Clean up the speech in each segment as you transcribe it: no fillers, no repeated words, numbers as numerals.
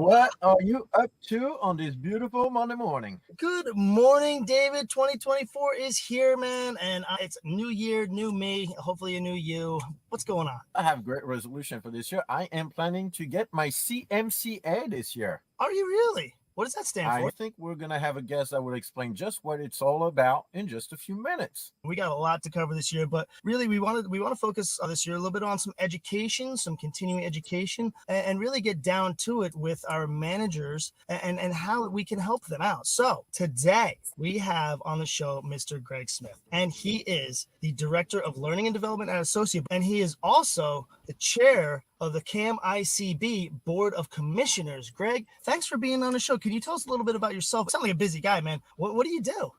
What are you up to on this beautiful Monday morning? Good morning, David. 2024 is here, man, and it's new year, new me, hopefully a new you. What's going on? I have a great resolution for this year. I am planning to get my CMCA this year. Are you really? What does that stand for? I think we're going to have a guest that will explain just what it's all about in just a few minutes. We got a lot to cover this year, but really we want to focus this year a little bit on some education, some continuing education, and really get down to it with our managers and how we can help them out. So today we have on the show Mr. Greg Smith, and he is the Director of Learning and Development at Associa, and he is also the chair of the CAMICB Board of Commissioners. Greg, thanks for being on the show. Can you tell us a little bit about yourself? You sound like a busy guy, man. What do you do?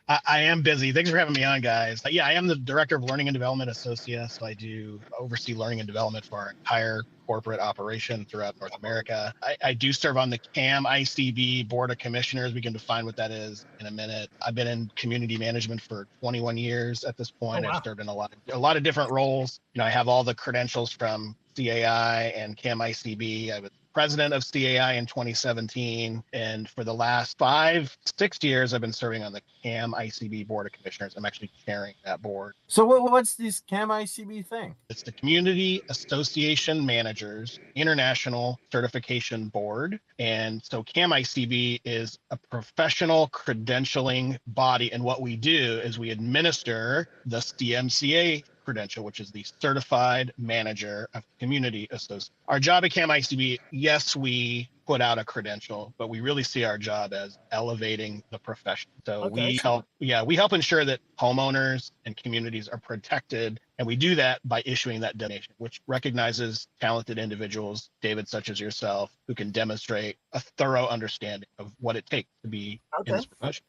I am busy. Thanks for having me on, guys. Yeah, I am the Director of Learning and Development at Associa, so I do oversee learning and development for our entire corporate operation throughout North America. I do serve on the CAMICB Board of Commissioners. We can define what that is in a minute. I've been in community management for 21 years at this point. Oh, wow. I've served in a lot of different roles. I have all the credentials from CAI and CAMICB. I was president of CAI in 2017. And for the last 5-6 years, I've been serving on the CAMICB Board of Commissioners. I'm actually chairing that board. So what's this CAMICB thing? It's the Community Association Managers International Certification Board. And so CAMICB is a professional credentialing body. And what we do is we administer the CMCA credential, which is the Certified Manager of Community Association. Our job at CAMICB, yes, we put out a credential, but we really see our job as elevating the profession. So Okay. we help ensure that homeowners and communities are protected. And we do that by issuing that designation, which recognizes talented individuals, David, such as yourself, who can demonstrate a thorough understanding of what it takes to be in this profession.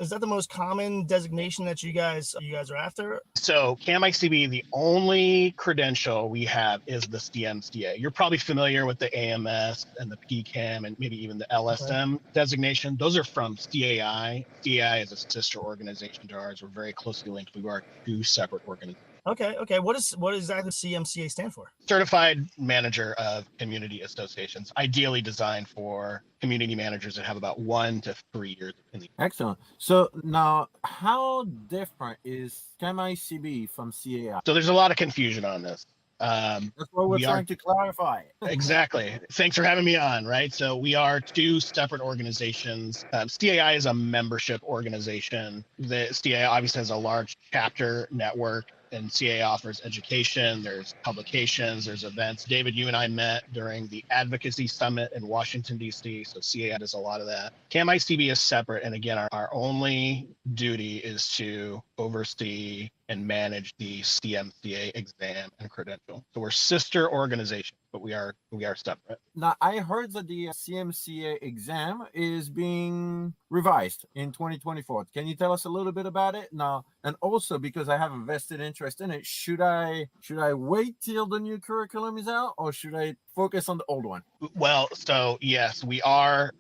Is that the most common designation that you guys are after? So CAMICB, the only credential we have is the CMCA. You're probably familiar with the AMS and the PCAM and maybe even the LSM designation. Those are from CAI. CAI is a sister organization to ours. We're very closely linked. We are two separate organizations. Okay. What does that CMCA stand for? Certified Manager of Community Associations, ideally designed for community managers that have about 1 to 3 years in the. Excellent. So now, how different is CAMICB from CAI? So there's a lot of confusion on this. That's what we're trying to clarify. Exactly. Thanks for having me on, right? So we are two separate organizations. CAI is a membership organization. The CAI obviously has a large chapter network, and CAI offers education, there's publications, there's events. David, you and I met during the Advocacy Summit in Washington, D.C., so CAI does a lot of that. CAMICB is separate, and again, our only duty is to oversee and manage the CMCA exam and credential. So we're sister organizations, but we are separate. Now, I heard that the CMCA exam is being revised in 2024. Can you tell us a little bit about it now? And also, because I have a vested interest in it, should I wait till the new curriculum is out, or should I focus on the old one? Well, so yes, we are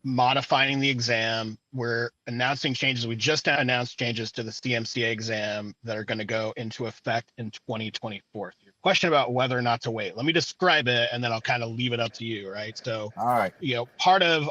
modifying the exam. We're announcing changes. We just announced changes to the CMCA exam that are going to go into effect in 2024. Your question about whether or not to wait, let me describe it and then I'll kind of leave it up to you, right? So, all right, part of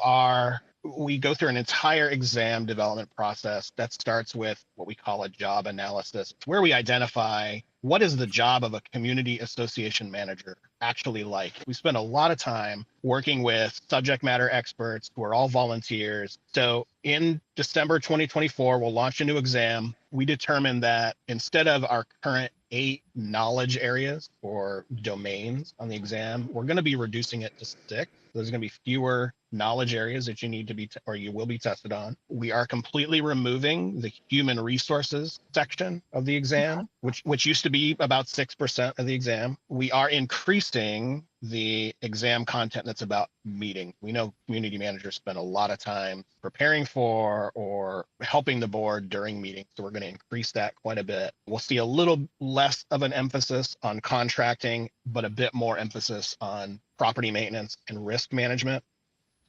we go through an entire exam development process that starts with what we call a job analysis, where we identify what is the job of a community association manager actually like. We spend a lot of time working with subject matter experts who are all volunteers. So in December 2024, we'll launch a new exam. We determined that instead of our current 8 knowledge areas or domains on the exam, we're going to be reducing it to 6. There's going to be fewer knowledge areas that you need to be or you will be tested on. We are completely removing the human resources section of the exam, which used to be about 6% of the exam. We are increasing the exam content that's about meeting. We know community managers spend a lot of time preparing for or helping the board during meetings. So we're going to increase that quite a bit. We'll see a little less of an emphasis on contracting, but a bit more emphasis on property maintenance and risk management.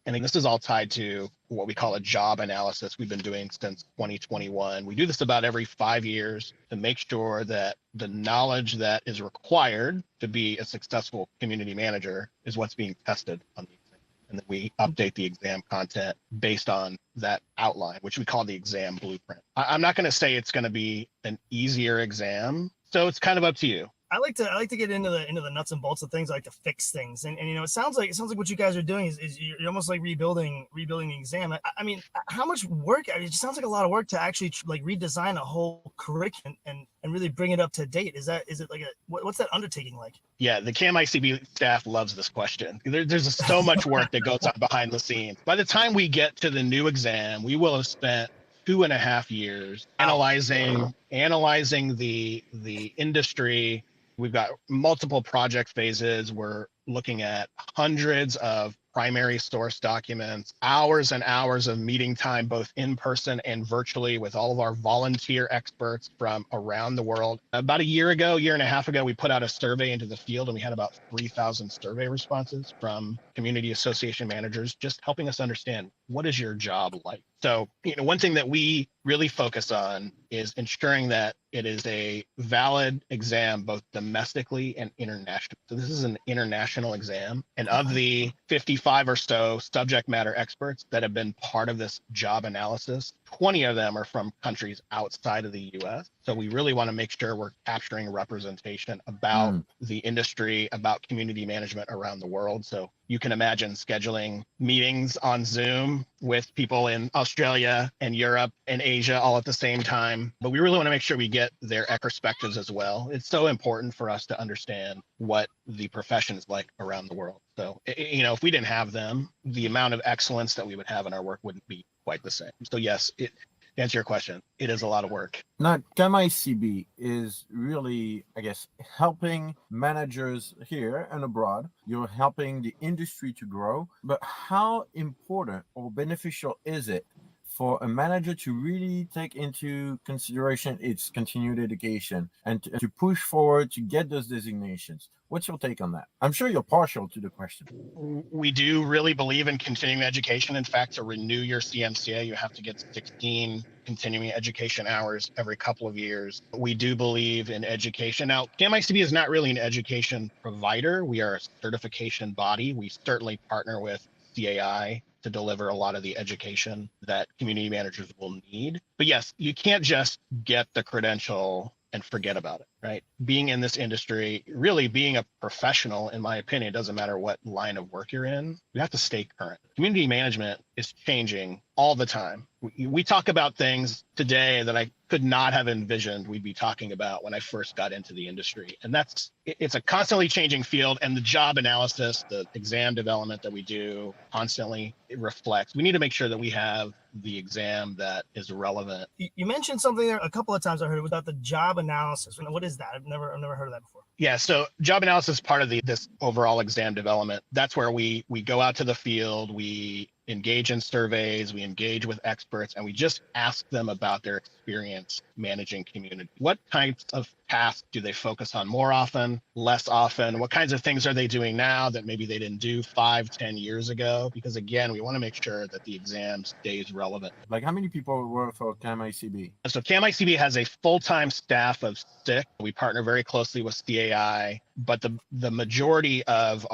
And this is all tied to what we call a job analysis we've been doing since 2021. We do this about every 5 years to make sure that the knowledge that is required to be a successful community manager is what's being tested on the exam. And then we update the exam content based on that outline, which we call the exam blueprint. I'm not going to say it's going to be an easier exam, so it's kind of up to you. I like to get into the nuts and bolts of things. I like to fix things, and you know, it sounds like what you guys are doing is you're almost like rebuilding the exam. I mean, how much work? I mean, it sounds like a lot of work to actually like redesign a whole curriculum and really bring it up to date. Is it like what's that undertaking like? Yeah, the CAMICB staff loves this question. There's so much work that goes on behind the scenes. By the time we get to the new exam, we will have spent 2.5 years analyzing the industry. We've got multiple project phases. We're looking at hundreds of primary source documents, hours and hours of meeting time, both in person and virtually, with all of our volunteer experts from around the world. About a year and a half ago, we put out a survey into the field, and we had about 3,000 survey responses from community association managers, just helping us understand, what is your job like? So, you know, one thing that we really focus on is ensuring that it is a valid exam, both domestically and internationally. So this is an international exam. And of the 55 or so subject matter experts that have been part of this job analysis, 20 of them are from countries outside of the US. So we really want to make sure we're capturing representation about the industry, about community management around the world. So you can imagine scheduling meetings on Zoom with people in Australia and Europe and Asia all at the same time. But we really want to make sure we get their perspectives as well. It's so important for us to understand what the profession is like around the world. So, you know, if we didn't have them, the amount of excellence that we would have in our work wouldn't be quite the same. So yes, to answer your question, it is a lot of work. Now, CAMICB is really, I guess, helping managers here and abroad. You're helping the industry to grow. But how important or beneficial is it for a manager to really take into consideration its continued education and to push forward to get those designations? What's your take on that? I'm sure you're partial to the question. We do really believe in continuing education. In fact, to renew your CMCA, you have to get 16 continuing education hours every couple of years. We do believe in education. Now, CAMICB is not really an education provider. We are a certification body. We certainly partner with CAI to deliver a lot of the education that community managers will need. But yes, you can't just get the credential and forget about it, right? Being in this industry, really being a professional, in my opinion, it doesn't matter what line of work you're in, you have to stay current. Community management is changing all the time. We talk about things today that I could not have envisioned we'd be talking about when I first got into the industry. And it's a constantly changing field, and the job analysis, the exam development that we do constantly, it reflects. We need to make sure that we have the exam that is relevant. You mentioned something there a couple of times. I heard about the job analysis. What is that? I've never heard of that before. Yeah, so job analysis is part of this overall exam development. That's where we go out to the field, we engage in surveys, we engage with experts, and we just ask them about their experience managing community. What types of tasks do they focus on more often, less often? What kinds of things are they doing now that maybe they didn't do 5-10 years ago? Because again, we want to make sure that the exam stays relevant. Like, how many people work for CAMICB? So CAMICB has a full-time staff of 6. We partner very closely with CAI, but the majority of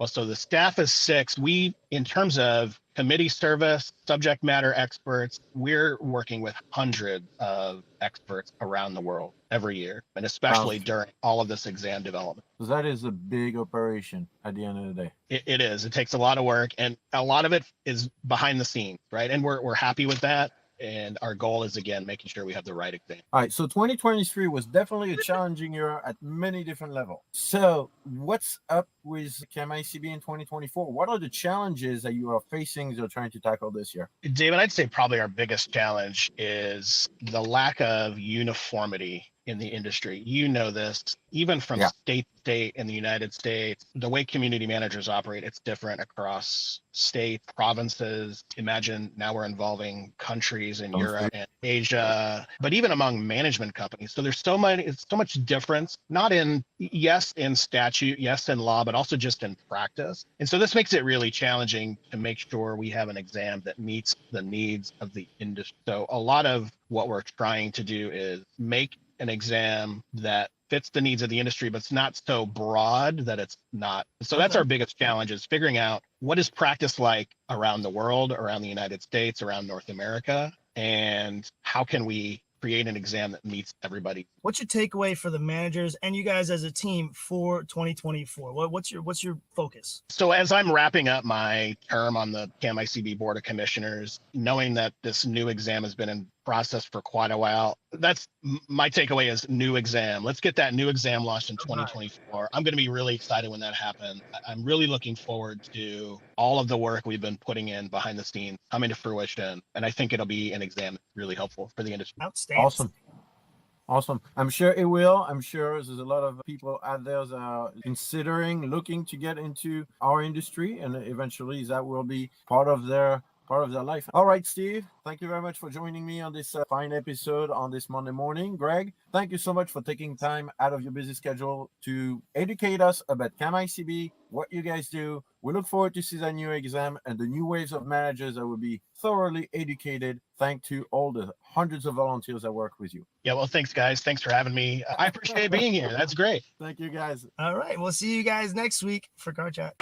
so the staff is 6. We, in terms of committee service, subject matter experts, we're working with hundreds of experts around the world every year, and especially during all of this exam development. So that is a big operation at the end of the day. It is. It takes a lot of work, and a lot of it is behind the scenes, right? And we're happy with that. And our goal is, again, making sure we have the right exam. All right. So 2023 was definitely a challenging year at many different levels. So what's up with CAMICB in 2024? What are the challenges that you are facing as you're trying to tackle this year? David, I'd say probably our biggest challenge is the lack of uniformity in the industry. You know this, even from state to state in the United States, the way community managers operate, it's different across states, provinces. Imagine now we're involving countries in Europe and Asia, but even among management companies. So there's so much difference, not in statute, yes, in law, but also just in practice. And so this makes it really challenging to make sure we have an exam that meets the needs of the industry. So a lot of what we're trying to do is make an exam that fits the needs of the industry, but it's not so broad that it's not. So that's our biggest challenge, is figuring out what is practice like around the world, around the United States, around North America, and how can we create an exam that meets everybody. What's your takeaway for the managers and you guys as a team for 2024? What's your focus? So as I'm wrapping up my term on the CAMICB Board of Commissioners, knowing that this new exam has been in process for quite a while, that's my takeaway, is new exam. Let's get that new exam launched in 2024. I'm going to be really excited when that happens. I'm really looking forward to all of the work we've been putting in behind the scenes coming to fruition. And I think it'll be an exam that's really helpful for the industry. Outstanding. Awesome. I'm sure it will. I'm sure there's a lot of people out there that are considering, looking to get into our industry, and eventually that will be part of their life. All right, Steve, thank you very much for joining me on this fine episode on this Monday morning. Greg, thank you so much for taking time out of your busy schedule to educate us about CAMICB, what you guys do. We look forward to see that new exam and the new waves of managers that will be thoroughly educated, thanks to all the hundreds of volunteers that work with you. Yeah, well, thanks, guys. Thanks for having me. I appreciate being here. That's great. Thank you, guys. All right. We'll see you guys next week for Car Chat.